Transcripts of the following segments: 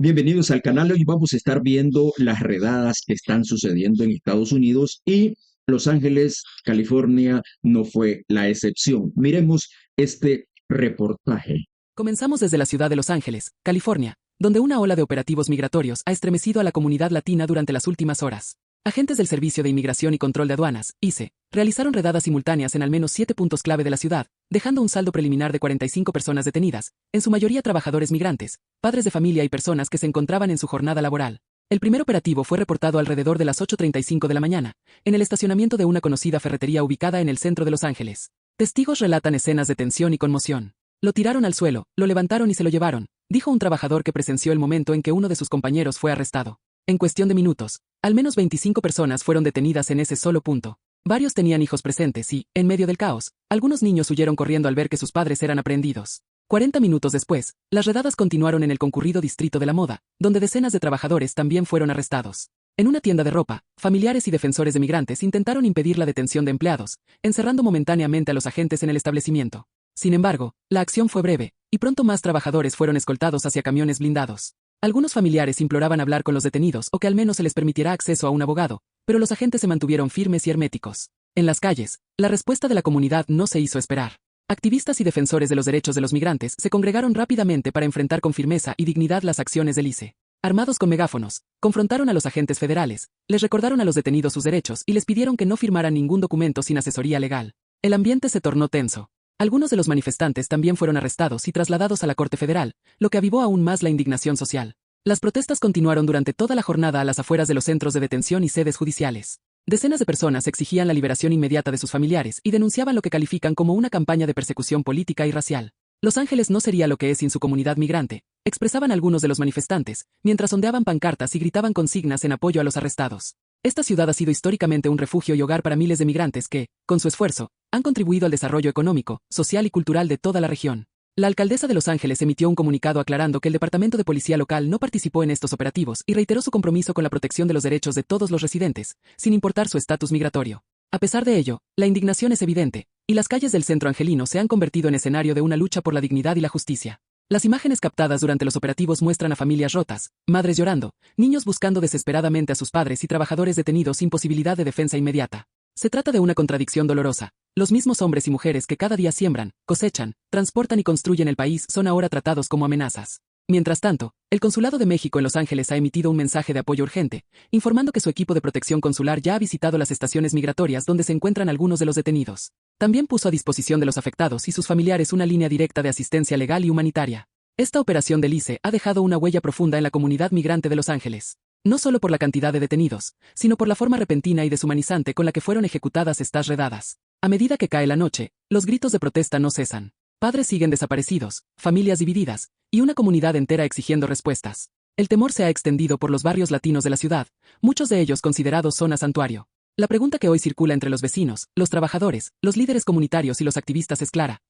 Bienvenidos al canal. Hoy vamos a estar viendo las redadas que están sucediendo en Estados Unidos y Los Ángeles, California, no fue la excepción. Miremos este reportaje. Comenzamos desde la ciudad de Los Ángeles, California, donde una ola de operativos migratorios ha estremecido a la comunidad latina durante las últimas horas. Agentes del Servicio de Inmigración y Control de Aduanas, ICE, realizaron redadas simultáneas en al menos 7 puntos clave de la ciudad, dejando un saldo preliminar de 45 personas detenidas, en su mayoría trabajadores migrantes, padres de familia y personas que se encontraban en su jornada laboral. El primer operativo fue reportado alrededor de las 8:35 de la mañana, en el estacionamiento de una conocida ferretería ubicada en el centro de Los Ángeles. Testigos relatan escenas de tensión y conmoción. Lo tiraron al suelo, lo levantaron y se lo llevaron, dijo un trabajador que presenció el momento en que uno de sus compañeros fue arrestado. En cuestión de minutos, al menos 25 personas fueron detenidas en ese solo punto. Varios tenían hijos presentes y, en medio del caos, algunos niños huyeron corriendo al ver que sus padres eran aprehendidos. 40 minutos después, las redadas continuaron en el concurrido distrito de la moda, donde decenas de trabajadores también fueron arrestados. En una tienda de ropa, familiares y defensores de migrantes intentaron impedir la detención de empleados, encerrando momentáneamente a los agentes en el establecimiento. Sin embargo, la acción fue breve, y pronto más trabajadores fueron escoltados hacia camiones blindados. Algunos familiares imploraban hablar con los detenidos o que al menos se les permitiera acceso a un abogado, pero los agentes se mantuvieron firmes y herméticos. En las calles, la respuesta de la comunidad no se hizo esperar. Activistas y defensores de los derechos de los migrantes se congregaron rápidamente para enfrentar con firmeza y dignidad las acciones del ICE. Armados con megáfonos, confrontaron a los agentes federales, les recordaron a los detenidos sus derechos y les pidieron que no firmaran ningún documento sin asesoría legal. El ambiente se tornó tenso. Algunos de los manifestantes también fueron arrestados y trasladados a la Corte Federal, lo que avivó aún más la indignación social. Las protestas continuaron durante toda la jornada a las afueras de los centros de detención y sedes judiciales. Decenas de personas exigían la liberación inmediata de sus familiares y denunciaban lo que califican como una campaña de persecución política y racial. Los Ángeles no sería lo que es sin su comunidad migrante, expresaban algunos de los manifestantes, mientras ondeaban pancartas y gritaban consignas en apoyo a los arrestados. Esta ciudad ha sido históricamente un refugio y hogar para miles de migrantes que, con su esfuerzo, han contribuido al desarrollo económico, social y cultural de toda la región. La alcaldesa de Los Ángeles emitió un comunicado aclarando que el Departamento de Policía Local no participó en estos operativos y reiteró su compromiso con la protección de los derechos de todos los residentes, sin importar su estatus migratorio. A pesar de ello, la indignación es evidente, y las calles del centro angelino se han convertido en escenario de una lucha por la dignidad y la justicia. Las imágenes captadas durante los operativos muestran a familias rotas, madres llorando, niños buscando desesperadamente a sus padres y trabajadores detenidos sin posibilidad de defensa inmediata. Se trata de una contradicción dolorosa. Los mismos hombres y mujeres que cada día siembran, cosechan, transportan y construyen el país son ahora tratados como amenazas. Mientras tanto, el Consulado de México en Los Ángeles ha emitido un mensaje de apoyo urgente, informando que su equipo de protección consular ya ha visitado las estaciones migratorias donde se encuentran algunos de los detenidos. También puso a disposición de los afectados y sus familiares una línea directa de asistencia legal y humanitaria. Esta operación del ICE ha dejado una huella profunda en la comunidad migrante de Los Ángeles. No solo por la cantidad de detenidos, sino por la forma repentina y deshumanizante con la que fueron ejecutadas estas redadas. A medida que cae la noche, los gritos de protesta no cesan. Padres siguen desaparecidos, familias divididas, y una comunidad entera exigiendo respuestas. El temor se ha extendido por los barrios latinos de la ciudad, muchos de ellos considerados zona santuario. La pregunta que hoy circula entre los vecinos, los trabajadores, los líderes comunitarios y los activistas es clara.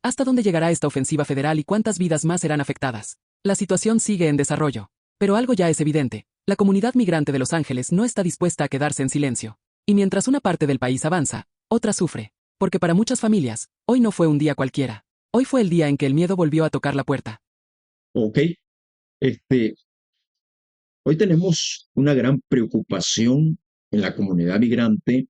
¿Hasta dónde llegará esta ofensiva federal y cuántas vidas más serán afectadas? La situación sigue en desarrollo. Pero algo ya es evidente. La comunidad migrante de Los Ángeles no está dispuesta a quedarse en silencio. Y mientras una parte del país avanza, otra sufre. Porque para muchas familias, hoy no fue un día cualquiera. Hoy fue el día en que el miedo volvió a tocar la puerta. Ok, este, hoy tenemos una gran preocupación en la comunidad migrante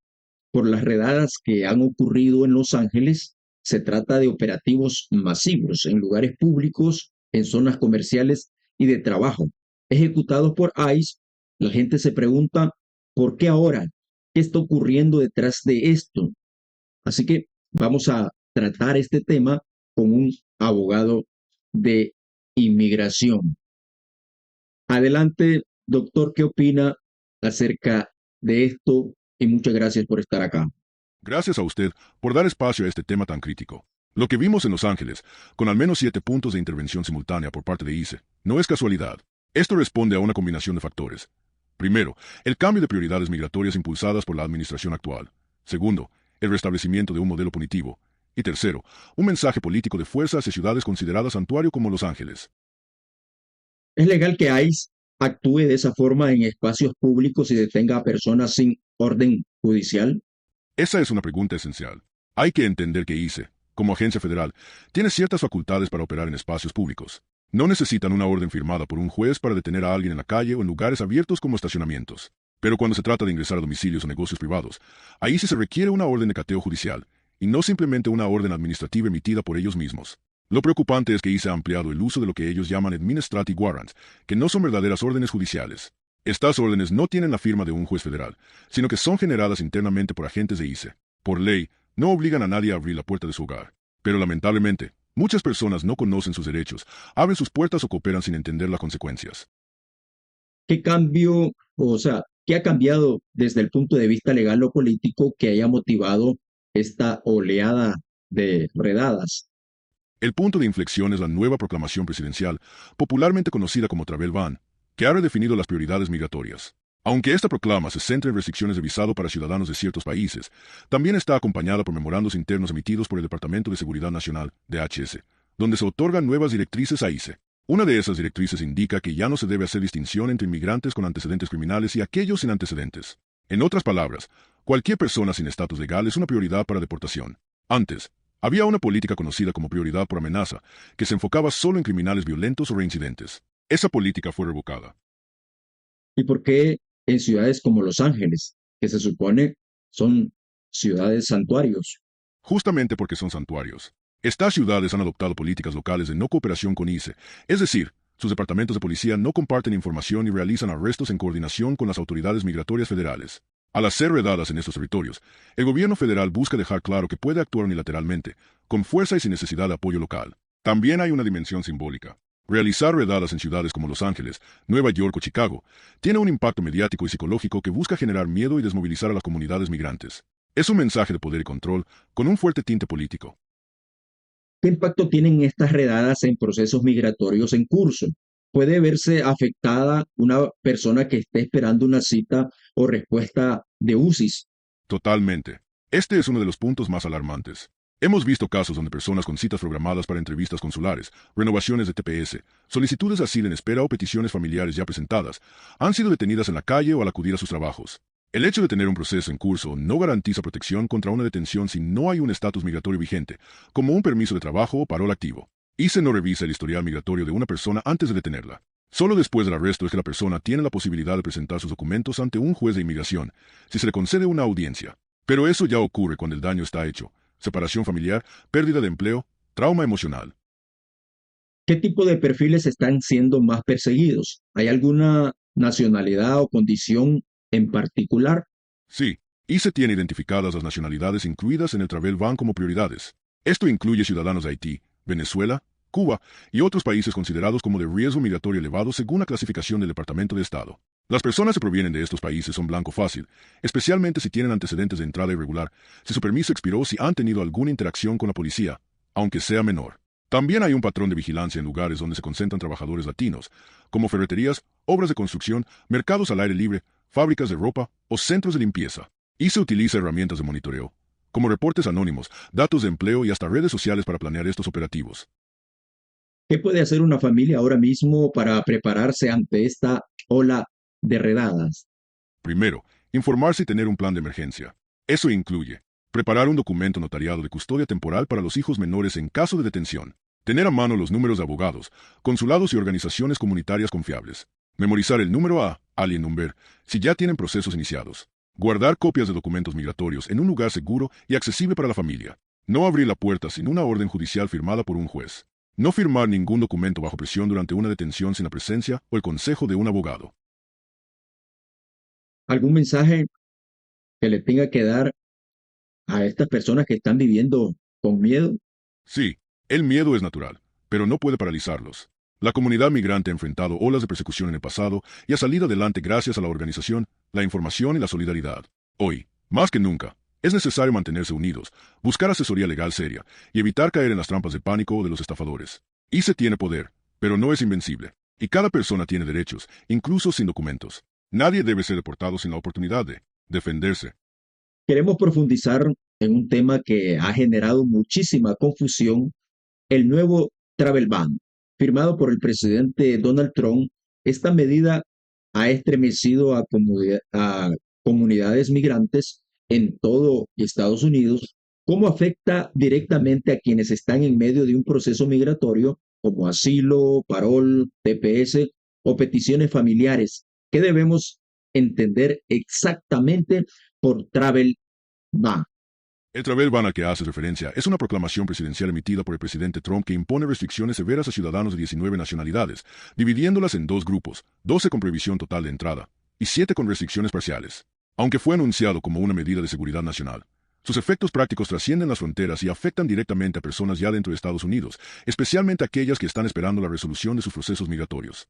por las redadas que han ocurrido en Los Ángeles. Se trata de operativos masivos en lugares públicos, en zonas comerciales y de trabajo, ejecutados por ICE. La gente se pregunta, ¿por qué ahora? ¿Qué está ocurriendo detrás de esto? Así que vamos a tratar este tema con un abogado de inmigración. Adelante, doctor, ¿qué opina acerca de esto? Y muchas gracias por estar acá. Gracias a usted por dar espacio a este tema tan crítico. Lo que vimos en Los Ángeles, con al menos 7 puntos de intervención simultánea por parte de ICE, no es casualidad. Esto responde a una combinación de factores. Primero, el cambio de prioridades migratorias impulsadas por la administración actual. Segundo, el restablecimiento de un modelo punitivo. Y tercero, un mensaje político de fuerza hacia ciudades consideradas santuario como Los Ángeles. ¿Es legal que ICE actúe de esa forma en espacios públicos y detenga a personas sin orden judicial? Esa es una pregunta esencial. Hay que entender que ICE, como agencia federal, tiene ciertas facultades para operar en espacios públicos. No necesitan una orden firmada por un juez para detener a alguien en la calle o en lugares abiertos como estacionamientos. Pero cuando se trata de ingresar a domicilios o negocios privados, ahí sí se requiere una orden de cateo judicial, y no simplemente una orden administrativa emitida por ellos mismos. Lo preocupante es que ICE ha ampliado el uso de lo que ellos llaman Administrative Warrants, que no son verdaderas órdenes judiciales. Estas órdenes no tienen la firma de un juez federal, sino que son generadas internamente por agentes de ICE. Por ley, no obligan a nadie a abrir la puerta de su hogar. Pero lamentablemente, muchas personas no conocen sus derechos, abren sus puertas o cooperan sin entender las consecuencias. ¿Qué cambio, o sea, qué ha cambiado desde el punto de vista legal o político que haya motivado esta oleada de redadas? El punto de inflexión es la nueva proclamación presidencial, popularmente conocida como Travel Ban, que ha redefinido las prioridades migratorias. Aunque esta proclama se centra en restricciones de visado para ciudadanos de ciertos países, también está acompañada por memorandos internos emitidos por el Departamento de Seguridad Nacional, DHS, donde se otorgan nuevas directrices a ICE. Una de esas directrices indica que ya no se debe hacer distinción entre inmigrantes con antecedentes criminales y aquellos sin antecedentes. En otras palabras, cualquier persona sin estatus legal es una prioridad para deportación. Antes, había una política conocida como prioridad por amenaza, que se enfocaba solo en criminales violentos o reincidentes. Esa política fue revocada. ¿Y por qué en ciudades como Los Ángeles, que se supone son ciudades santuarios? Justamente porque son santuarios. Estas ciudades han adoptado políticas locales de no cooperación con ICE, es decir, sus departamentos de policía no comparten información y realizan arrestos en coordinación con las autoridades migratorias federales. Al hacer redadas en estos territorios, el gobierno federal busca dejar claro que puede actuar unilateralmente, con fuerza y sin necesidad de apoyo local. También hay una dimensión simbólica. Realizar redadas en ciudades como Los Ángeles, Nueva York o Chicago tiene un impacto mediático y psicológico que busca generar miedo y desmovilizar a las comunidades migrantes. Es un mensaje de poder y control, con un fuerte tinte político. ¿Qué impacto tienen estas redadas en procesos migratorios en curso? ¿Puede verse afectada una persona que esté esperando una cita o respuesta de UCIS? Totalmente. Este es uno de los puntos más alarmantes. Hemos visto casos donde personas con citas programadas para entrevistas consulares, renovaciones de TPS, solicitudes de asilo en espera o peticiones familiares ya presentadas, han sido detenidas en la calle o al acudir a sus trabajos. El hecho de tener un proceso en curso no garantiza protección contra una detención si no hay un estatus migratorio vigente, como un permiso de trabajo o parol activo. ICE no revisa el historial migratorio de una persona antes de detenerla. Solo después del arresto es que la persona tiene la posibilidad de presentar sus documentos ante un juez de inmigración, si se le concede una audiencia. Pero eso ya ocurre cuando el daño está hecho: separación familiar, pérdida de empleo, trauma emocional. ¿Qué tipo de perfiles están siendo más perseguidos? ¿Hay alguna nacionalidad o condición en particular? Sí, ICE tiene identificadas las nacionalidades incluidas en el Travel Ban como prioridades. Esto incluye ciudadanos de Haití, Venezuela, Cuba y otros países considerados como de riesgo migratorio elevado según la clasificación del Departamento de Estado. Las personas que provienen de estos países son blanco fácil, especialmente si tienen antecedentes de entrada irregular, si su permiso expiró, si han tenido alguna interacción con la policía, aunque sea menor. También hay un patrón de vigilancia en lugares donde se concentran trabajadores latinos, como ferreterías, obras de construcción, mercados al aire libre, fábricas de ropa o centros de limpieza. Y se utiliza herramientas de monitoreo, como reportes anónimos, datos de empleo y hasta redes sociales para planear estos operativos. ¿Qué puede hacer una familia ahora mismo para prepararse ante esta ola de redadas? Primero, informarse y tener un plan de emergencia. Eso incluye preparar un documento notariado de custodia temporal para los hijos menores en caso de detención, tener a mano los números de abogados, consulados y organizaciones comunitarias confiables, memorizar el número a alien number si ya tienen procesos iniciados, guardar copias de documentos migratorios en un lugar seguro y accesible para la familia, no abrir la puerta sin una orden judicial firmada por un juez, no firmar ningún documento bajo presión durante una detención sin la presencia o el consejo de un abogado. ¿Algún mensaje que le tenga que dar a estas personas que están viviendo con miedo? Sí, el miedo es natural, pero no puede paralizarlos. La comunidad migrante ha enfrentado olas de persecución en el pasado y ha salido adelante gracias a la organización, la información y la solidaridad. Hoy, más que nunca, es necesario mantenerse unidos, buscar asesoría legal seria y evitar caer en las trampas de pánico o de los estafadores. ICE tiene poder, pero no es invencible, y cada persona tiene derechos, incluso sin documentos. Nadie debe ser deportado sin la oportunidad de defenderse. Queremos profundizar en un tema que ha generado muchísima confusión: el nuevo Travel Ban, firmado por el presidente Donald Trump. Esta medida ha estremecido a comunidades migrantes en todo Estados Unidos. ¿Cómo afecta directamente a quienes están en medio de un proceso migratorio como asilo, parol, TPS o peticiones familiares. ¿Qué debemos entender exactamente por travel ban? El travel ban al que hace referencia es una proclamación presidencial emitida por el presidente Trump que impone restricciones severas a ciudadanos de 19 nacionalidades, dividiéndolas en dos grupos, 12 con prohibición total de entrada y 7 con restricciones parciales. Aunque fue anunciado como una medida de seguridad nacional, sus efectos prácticos trascienden las fronteras y afectan directamente a personas ya dentro de Estados Unidos, especialmente aquellas que están esperando la resolución de sus procesos migratorios.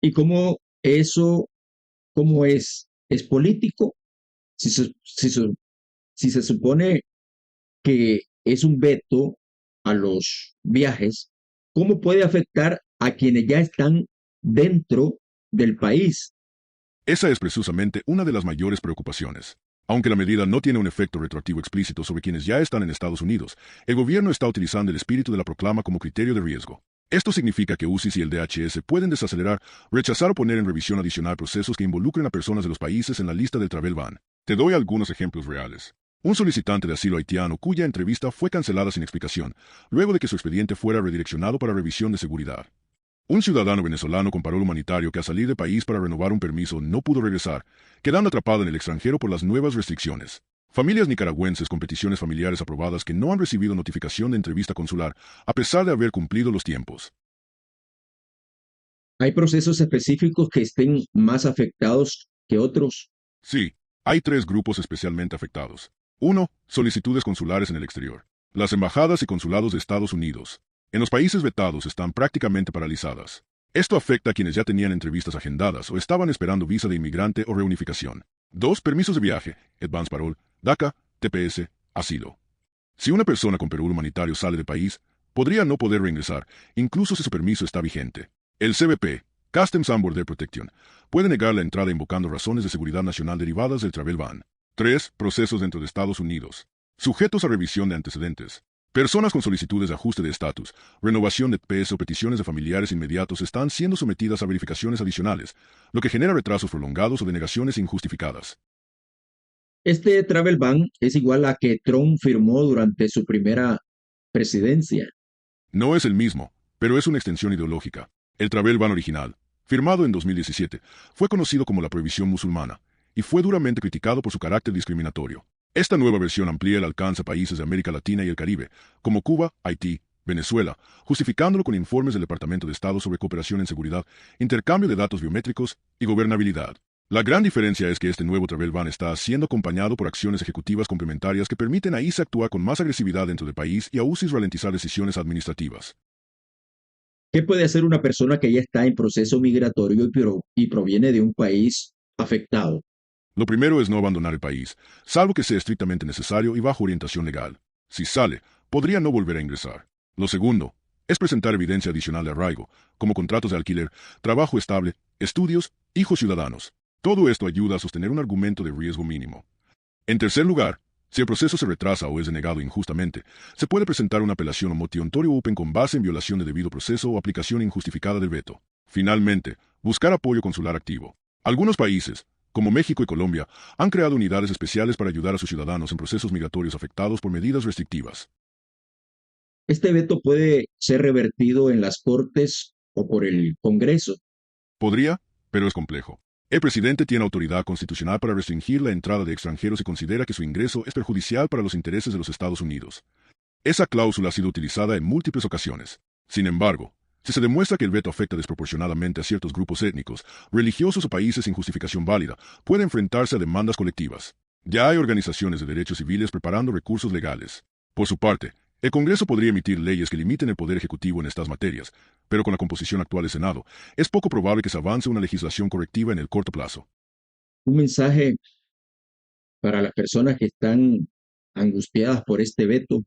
¿Y cómo eso, cómo es político? Si se, si se- si se supone que es un veto a los viajes, ¿cómo puede afectar a quienes ya están dentro del país? Esa es precisamente una de las mayores preocupaciones. Aunque la medida no tiene un efecto retroactivo explícito sobre quienes ya están en Estados Unidos, el gobierno está utilizando el espíritu de la proclama como criterio de riesgo. Esto significa que UCIS y el DHS pueden desacelerar, rechazar o poner en revisión adicional procesos que involucren a personas de los países en la lista del travel ban. Te doy algunos ejemplos reales. Un solicitante de asilo haitiano cuya entrevista fue cancelada sin explicación, luego de que su expediente fuera redireccionado para revisión de seguridad. Un ciudadano venezolano con parol humanitario que al salir del país para renovar un permiso no pudo regresar, quedando atrapado en el extranjero por las nuevas restricciones. Familias nicaragüenses con peticiones familiares aprobadas que no han recibido notificación de entrevista consular, a pesar de haber cumplido los tiempos. ¿Hay procesos específicos que estén más afectados que otros? Sí, hay tres grupos especialmente afectados. Uno, solicitudes consulares en el exterior. Las embajadas y consulados de Estados Unidos en los países vetados están prácticamente paralizadas. Esto afecta a quienes ya tenían entrevistas agendadas o estaban esperando visa de inmigrante o reunificación. Dos, permisos de viaje, Advance Parole, DACA, TPS, asilo. Si una persona con parol humanitario sale del país, podría no poder reingresar, incluso si su permiso está vigente. El CBP, Customs and Border Protection, puede negar la entrada invocando razones de seguridad nacional derivadas del travel ban. 3. Procesos dentro de Estados Unidos. Sujetos a revisión de antecedentes. Personas con solicitudes de ajuste de estatus, renovación de TPS o peticiones de familiares inmediatos están siendo sometidas a verificaciones adicionales, lo que genera retrasos prolongados o denegaciones injustificadas. Este travel ban es igual a que Trump firmó durante su primera presidencia. No es el mismo, pero es una extensión ideológica. El travel ban original, firmado en 2017, fue conocido como la prohibición musulmana, y fue duramente criticado por su carácter discriminatorio. Esta nueva versión amplía el alcance a países de América Latina y el Caribe, como Cuba, Haití, Venezuela, justificándolo con informes del Departamento de Estado sobre cooperación en seguridad, intercambio de datos biométricos y gobernabilidad. La gran diferencia es que este nuevo travel ban está siendo acompañado por acciones ejecutivas complementarias que permiten a ICE actuar con más agresividad dentro del país y a UCIS ralentizar decisiones administrativas. ¿Qué puede hacer una persona que ya está en proceso migratorio y proviene de un país afectado? Lo primero es no abandonar el país, salvo que sea estrictamente necesario y bajo orientación legal. Si sale, podría no volver a ingresar. Lo segundo es presentar evidencia adicional de arraigo, como contratos de alquiler, trabajo estable, estudios, hijos ciudadanos. Todo esto ayuda a sostener un argumento de riesgo mínimo. En tercer lugar, si el proceso se retrasa o es denegado injustamente, se puede presentar una apelación o motionatorio open con base en violación de debido proceso o aplicación injustificada del veto. Finalmente, buscar apoyo consular activo. Algunos países, como México y Colombia, han creado unidades especiales para ayudar a sus ciudadanos en procesos migratorios afectados por medidas restrictivas. Este veto puede ser revertido en las Cortes o por el Congreso. Podría, pero es complejo. El presidente tiene autoridad constitucional para restringir la entrada de extranjeros si considera que su ingreso es perjudicial para los intereses de los Estados Unidos. Esa cláusula ha sido utilizada en múltiples ocasiones. Sin embargo, si se demuestra que el veto afecta desproporcionadamente a ciertos grupos étnicos, religiosos o países sin justificación válida, puede enfrentarse a demandas colectivas. Ya hay organizaciones de derechos civiles preparando recursos legales. Por su parte, el Congreso podría emitir leyes que limiten el poder ejecutivo en estas materias, pero con la composición actual del Senado, es poco probable que se avance una legislación correctiva en el corto plazo. Un mensaje para las personas que están angustiadas por este veto.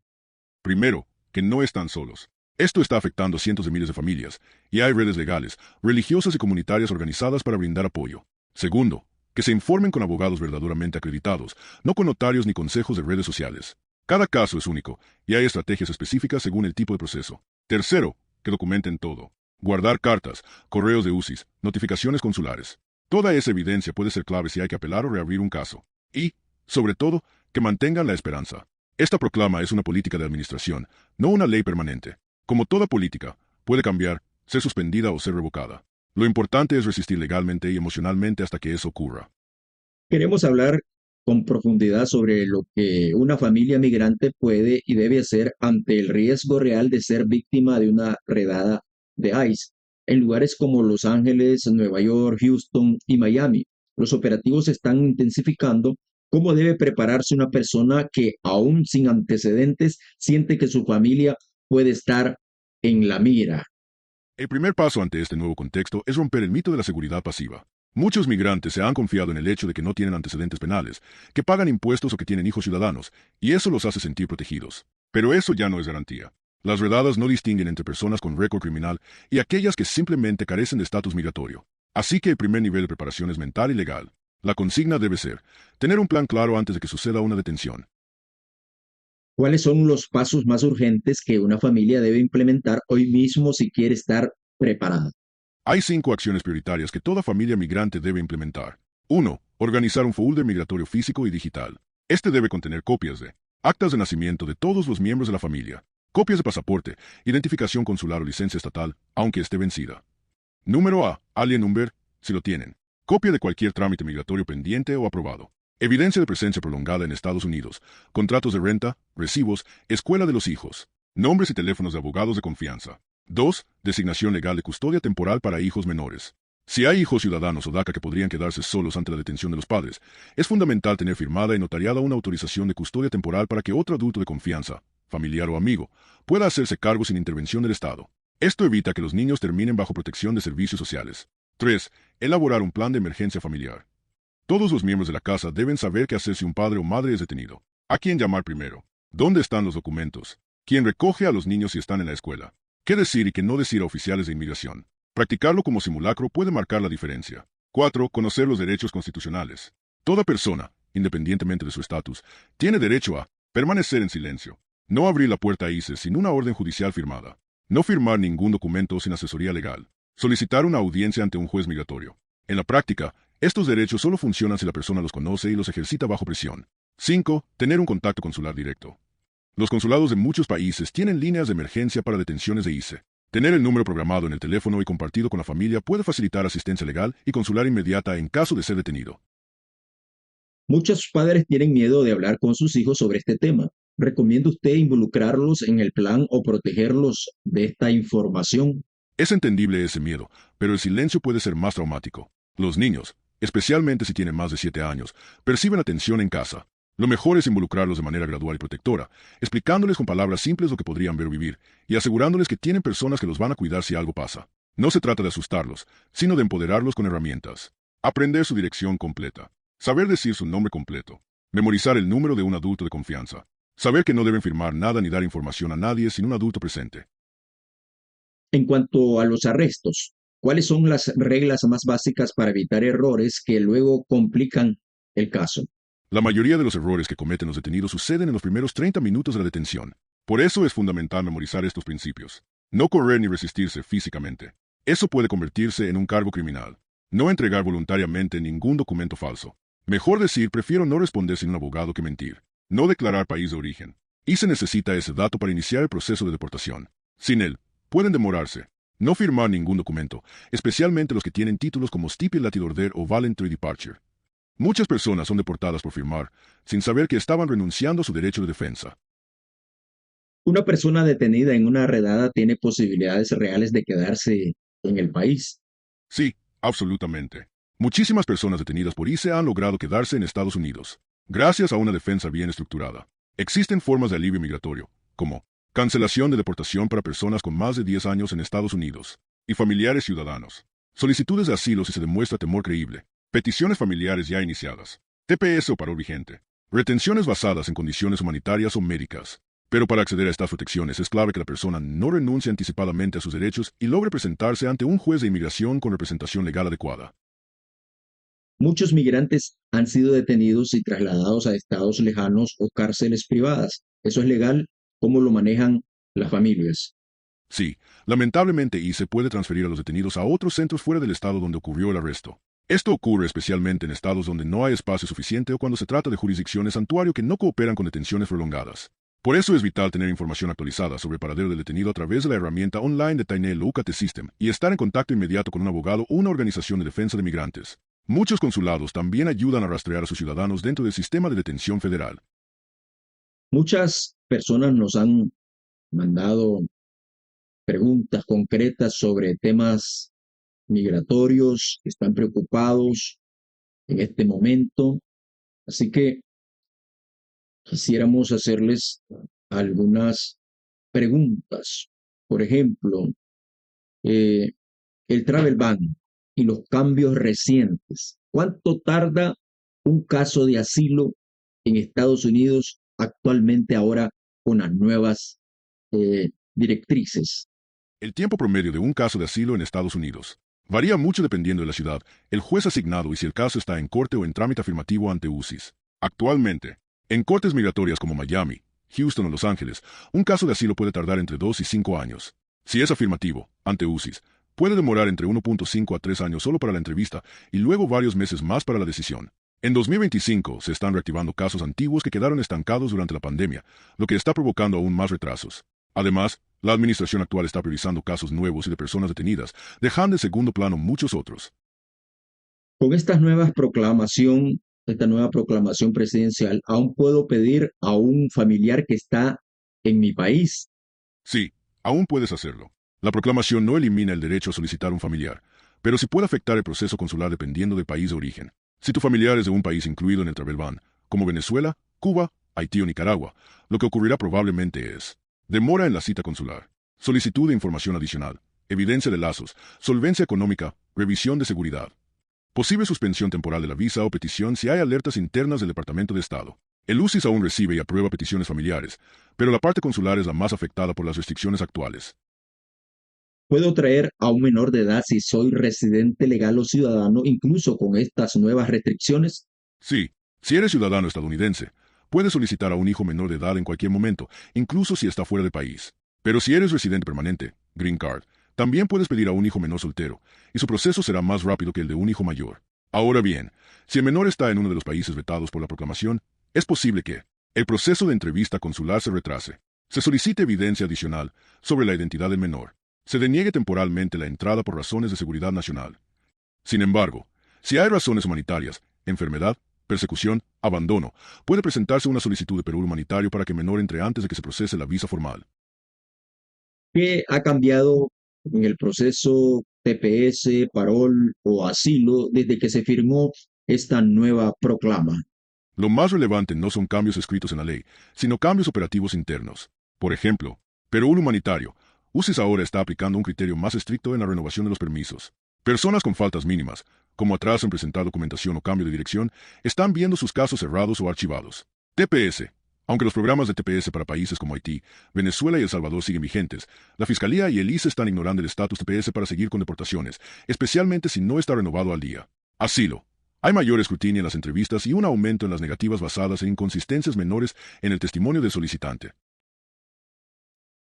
Primero, que no están solos. Esto está afectando a cientos de miles de familias, y hay redes legales, religiosas y comunitarias organizadas para brindar apoyo. Segundo, que se informen con abogados verdaderamente acreditados, no con notarios ni consejos de redes sociales. Cada caso es único, y hay estrategias específicas según el tipo de proceso. Tercero, que documenten todo. Guardar cartas, correos de UCIS, notificaciones consulares. Toda esa evidencia puede ser clave si hay que apelar o reabrir un caso. Y, sobre todo, que mantengan la esperanza. Esta proclama es una política de administración, no una ley permanente. Como toda política, puede cambiar, ser suspendida o ser revocada. Lo importante es resistir legalmente y emocionalmente hasta que eso ocurra. Queremos hablar con profundidad sobre lo que una familia migrante puede y debe hacer ante el riesgo real de ser víctima de una redada de ICE en lugares como Los Ángeles, Nueva York, Houston y Miami. Los operativos se están intensificando. ¿Cómo debe prepararse una persona que, aún sin antecedentes, siente que su familia puede estar en la mira? El primer paso ante este nuevo contexto es romper el mito de la seguridad pasiva. Muchos migrantes se han confiado en el hecho de que no tienen antecedentes penales, que pagan impuestos o que tienen hijos ciudadanos, y eso los hace sentir protegidos. Pero eso ya no es garantía. Las redadas no distinguen entre personas con récord criminal y aquellas que simplemente carecen de estatus migratorio. Así que el primer nivel de preparación es mental y legal. La consigna debe ser tener un plan claro antes de que suceda una detención. ¿Cuáles son los pasos más urgentes que una familia debe implementar hoy mismo si quiere estar preparada? Hay 5 acciones prioritarias que toda familia migrante debe implementar. 1. Organizar un folder migratorio físico y digital. Este debe contener copias de actas de nacimiento de todos los miembros de la familia, copias de pasaporte, identificación consular o licencia estatal, aunque esté vencida. Número A. Alien Number, si lo tienen. Copia de cualquier trámite migratorio pendiente o aprobado. Evidencia de presencia prolongada en Estados Unidos. Contratos de renta, recibos, escuela de los hijos. Nombres y teléfonos de abogados de confianza. 2. Designación legal de custodia temporal para hijos menores. Si hay hijos ciudadanos o DACA que podrían quedarse solos ante la detención de los padres, es fundamental tener firmada y notariada una autorización de custodia temporal para que otro adulto de confianza, familiar o amigo, pueda hacerse cargo sin intervención del Estado. Esto evita que los niños terminen bajo protección de servicios sociales. 3. Elaborar un plan de emergencia familiar. Todos los miembros de la casa deben saber qué hacer si un padre o madre es detenido. ¿A quién llamar primero? ¿Dónde están los documentos? ¿Quién recoge a los niños si están en la escuela? ¿Qué decir y qué no decir a oficiales de inmigración? Practicarlo como simulacro puede marcar la diferencia. 4. Conocer los derechos constitucionales. Toda persona, independientemente de su estatus, tiene derecho a permanecer en silencio. No abrir la puerta a ICE sin una orden judicial firmada. No firmar ningún documento sin asesoría legal. Solicitar una audiencia ante un juez migratorio. En la práctica, estos derechos solo funcionan si la persona los conoce y los ejercita bajo presión. 5. Tener un contacto consular directo. Los consulados de muchos países tienen líneas de emergencia para detenciones de ICE. Tener el número programado en el teléfono y compartido con la familia puede facilitar asistencia legal y consular inmediata en caso de ser detenido. Muchos padres tienen miedo de hablar con sus hijos sobre este tema. ¿Recomienda usted involucrarlos en el plan o protegerlos de esta información? Es entendible ese miedo, pero el silencio puede ser más traumático. Los niños, especialmente si tienen más de 7 años, perciben atención en casa. Lo mejor es involucrarlos de manera gradual y protectora, explicándoles con palabras simples lo que podrían ver o vivir, y asegurándoles que tienen personas que los van a cuidar si algo pasa. No se trata de asustarlos, sino de empoderarlos con herramientas. Aprender su dirección completa. Saber decir su nombre completo. Memorizar el número de un adulto de confianza. Saber que no deben firmar nada ni dar información a nadie sin un adulto presente. En cuanto a los arrestos, ¿cuáles son las reglas más básicas para evitar errores que luego complican el caso? La mayoría de los errores que cometen los detenidos suceden en los primeros 30 minutos de la detención. Por eso es fundamental memorizar estos principios. No correr ni resistirse físicamente. Eso puede convertirse en un cargo criminal. No entregar voluntariamente ningún documento falso. Mejor decir prefiero no responder sin un abogado que mentir. No declarar país de origen. Y se necesita ese dato para iniciar el proceso de deportación. Sin él, pueden demorarse. No firmar ningún documento, especialmente los que tienen títulos como Stipulated Order o Voluntary Departure. Muchas personas son deportadas por firmar, sin saber que estaban renunciando a su derecho de defensa. Una persona detenida en una redada tiene posibilidades reales de quedarse en el país. Sí, absolutamente. Muchísimas personas detenidas por ICE han logrado quedarse en Estados Unidos, gracias a una defensa bien estructurada. Existen formas de alivio migratorio, como cancelación de deportación para personas con más de 10 años en Estados Unidos, y familiares ciudadanos. Solicitudes de asilo si se demuestra temor creíble. Peticiones familiares ya iniciadas. TPS o parol vigente. Retenciones basadas en condiciones humanitarias o médicas. Pero para acceder a estas protecciones es clave que la persona no renuncie anticipadamente a sus derechos y logre presentarse ante un juez de inmigración con representación legal adecuada. Muchos migrantes han sido detenidos y trasladados a estados lejanos o cárceles privadas. ¿Eso es legal? ¿Cómo lo manejan las familias? Sí, lamentablemente ICE puede transferir a los detenidos a otros centros fuera del estado donde ocurrió el arresto. Esto ocurre especialmente en estados donde no hay espacio suficiente o cuando se trata de jurisdicciones santuario que no cooperan con detenciones prolongadas. Por eso es vital tener información actualizada sobre el paradero del detenido a través de la herramienta online de Tainel UCAT System y estar en contacto inmediato con un abogado o una organización de defensa de migrantes. Muchos consulados también ayudan a rastrear a sus ciudadanos dentro del sistema de detención federal. Muchas personas nos han mandado preguntas concretas sobre temas migratorios, están preocupados en este momento, así que quisiéramos hacerles algunas preguntas. Por ejemplo, eh, el travel ban y los cambios recientes. ¿Cuánto tarda un caso de asilo en Estados Unidos actualmente ahora con las nuevas directrices? El tiempo promedio de un caso de asilo en Estados Unidos varía mucho dependiendo de la ciudad, el juez asignado y si el caso está en corte o en trámite afirmativo ante UCIS. Actualmente, en cortes migratorias como Miami, Houston o Los Ángeles, un caso de asilo puede tardar entre 2 y 5 años. Si es afirmativo, ante UCIS, puede demorar entre 1.5 a 3 años solo para la entrevista y luego varios meses más para la decisión. En 2025 se están reactivando casos antiguos que quedaron estancados durante la pandemia, lo que está provocando aún más retrasos. Además, la administración actual está priorizando casos nuevos y de personas detenidas, dejando en segundo plano muchos otros. Con esta nueva proclamación presidencial, aún puedo pedir a un familiar que está en mi país. Sí, aún puedes hacerlo. La proclamación no elimina el derecho a solicitar un familiar, pero sí puede afectar el proceso consular dependiendo del país de origen. Si tu familiar es de un país incluido en el travel ban, como Venezuela, Cuba, Haití o Nicaragua, lo que ocurrirá probablemente es demora en la cita consular, solicitud de información adicional, evidencia de lazos, solvencia económica, revisión de seguridad, posible suspensión temporal de la visa o petición si hay alertas internas del Departamento de Estado. El UCIS aún recibe y aprueba peticiones familiares, pero la parte consular es la más afectada por las restricciones actuales. Puedo traer a un menor de edad si soy residente legal o ciudadano, incluso con estas nuevas restricciones. Sí, si eres ciudadano estadounidense, puedes solicitar a un hijo menor de edad en cualquier momento, incluso si está fuera del país. Pero si eres residente permanente, Green Card, también puedes pedir a un hijo menor soltero, y su proceso será más rápido que el de un hijo mayor. Ahora bien, si el menor está en uno de los países vetados por la proclamación, es posible que el proceso de entrevista consular se retrase, se solicite evidencia adicional sobre la identidad del menor, se deniegue temporalmente la entrada por razones de seguridad nacional. Sin embargo, si hay razones humanitarias, enfermedad, persecución, abandono, puede presentarse una solicitud de permiso humanitario para que el menor entre antes de que se procese la visa formal. ¿Qué ha cambiado en el proceso TPS, parol o asilo desde que se firmó esta nueva proclama? Lo más relevante no son cambios escritos en la ley, sino cambios operativos internos. Por ejemplo, permiso humanitario. UCIS ahora está aplicando un criterio más estricto en la renovación de los permisos. Personas con faltas mínimas, como atraso en presentar documentación o cambio de dirección, están viendo sus casos cerrados o archivados. TPS. Aunque los programas de TPS para países como Haití, Venezuela y El Salvador siguen vigentes, la Fiscalía y el ICE están ignorando el estatus TPS para seguir con deportaciones, especialmente si no está renovado al día. Asilo. Hay mayor escrutinio en las entrevistas y un aumento en las negativas basadas en inconsistencias menores en el testimonio del solicitante.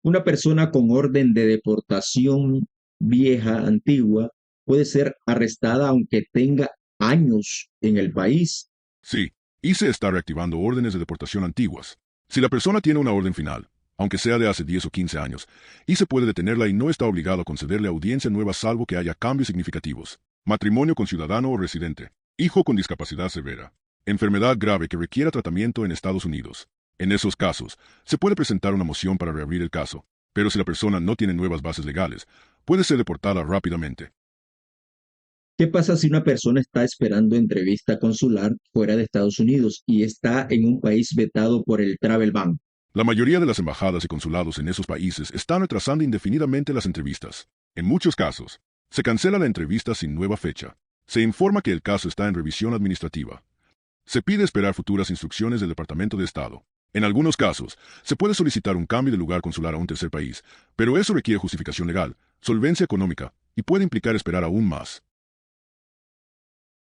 Una persona con orden de deportación vieja, antigua, puede ser arrestada aunque tenga años en el país. Sí, ICE está reactivando órdenes de deportación antiguas. Si la persona tiene una orden final, aunque sea de hace 10 o 15 años, ICE puede detenerla y no está obligado a concederle audiencia nueva salvo que haya cambios significativos. Matrimonio con ciudadano o residente. Hijo con discapacidad severa. Enfermedad grave que requiera tratamiento en Estados Unidos. En esos casos, se puede presentar una moción para reabrir el caso, pero si la persona no tiene nuevas bases legales, puede ser deportada rápidamente. ¿Qué pasa si una persona está esperando entrevista consular fuera de Estados Unidos y está en un país vetado por el travel ban? La mayoría de las embajadas y consulados en esos países están retrasando indefinidamente las entrevistas. En muchos casos, se cancela la entrevista sin nueva fecha. Se informa que el caso está en revisión administrativa. Se pide esperar futuras instrucciones del Departamento de Estado. En algunos casos, se puede solicitar un cambio de lugar consular a un tercer país, pero eso requiere justificación legal, solvencia económica y puede implicar esperar aún más.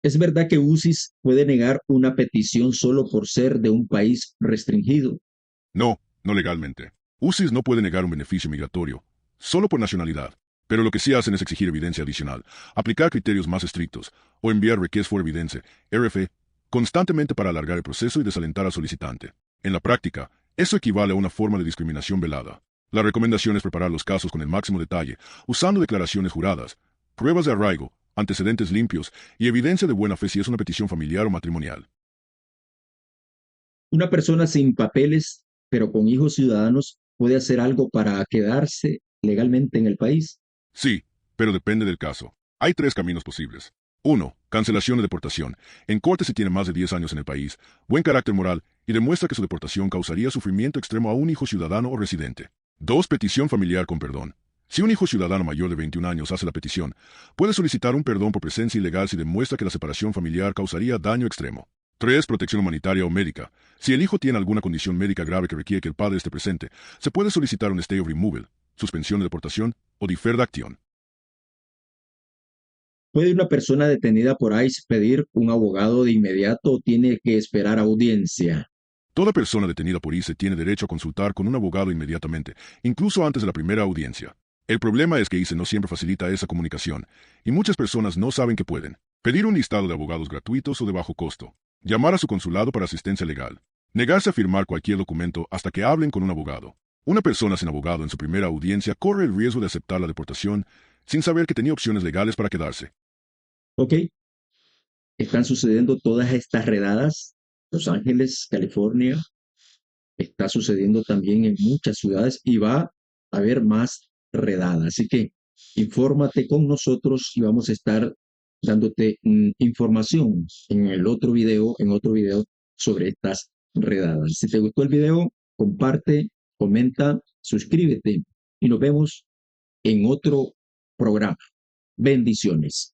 ¿Es verdad que UCIS puede negar una petición solo por ser de un país restringido? No, no legalmente. UCIS no puede negar un beneficio migratorio, solo por nacionalidad, pero lo que sí hacen es exigir evidencia adicional, aplicar criterios más estrictos o enviar request for evidence, RF, constantemente para alargar el proceso y desalentar al solicitante. En la práctica, Eso equivale a una forma de discriminación velada. La recomendación es preparar los casos con el máximo detalle, usando declaraciones juradas, pruebas de arraigo, antecedentes limpios y evidencia de buena fe si es una petición familiar o matrimonial. Una persona sin papeles, pero con hijos ciudadanos, puede hacer algo para quedarse legalmente en el país. Sí, pero depende del caso. Hay tres caminos posibles. 1. Cancelación de deportación. En corte si tiene más de 10 años en el país, buen carácter moral y demuestra que su deportación causaría sufrimiento extremo a un hijo ciudadano o residente. 2. Petición familiar con perdón. Si un hijo ciudadano mayor de 21 años hace la petición, puede solicitar un perdón por presencia ilegal si demuestra que la separación familiar causaría daño extremo. 3. Protección humanitaria o médica. Si el hijo tiene alguna condición médica grave que requiere que el padre esté presente, se puede solicitar un stay of removal, suspensión de deportación o deferred action. ¿Puede una persona detenida por ICE pedir un abogado de inmediato o tiene que esperar audiencia? Toda persona detenida por ICE tiene derecho a consultar con un abogado inmediatamente, incluso antes de la primera audiencia. El problema es que ICE no siempre facilita esa comunicación, y muchas personas no saben que pueden pedir un listado de abogados gratuitos o de bajo costo, llamar a su consulado para asistencia legal, negarse a firmar cualquier documento hasta que hablen con un abogado. Una persona sin abogado en su primera audiencia corre el riesgo de aceptar la deportación sin saber que tenía opciones legales para quedarse. Ok, están sucediendo todas estas redadas. Los Ángeles, California, está sucediendo también en muchas ciudades y va a haber más redadas. Así que infórmate con nosotros y vamos a estar dándote información en otro video sobre estas redadas. Si te gustó el video, comparte, comenta, suscríbete y nos vemos en otro programa. Bendiciones.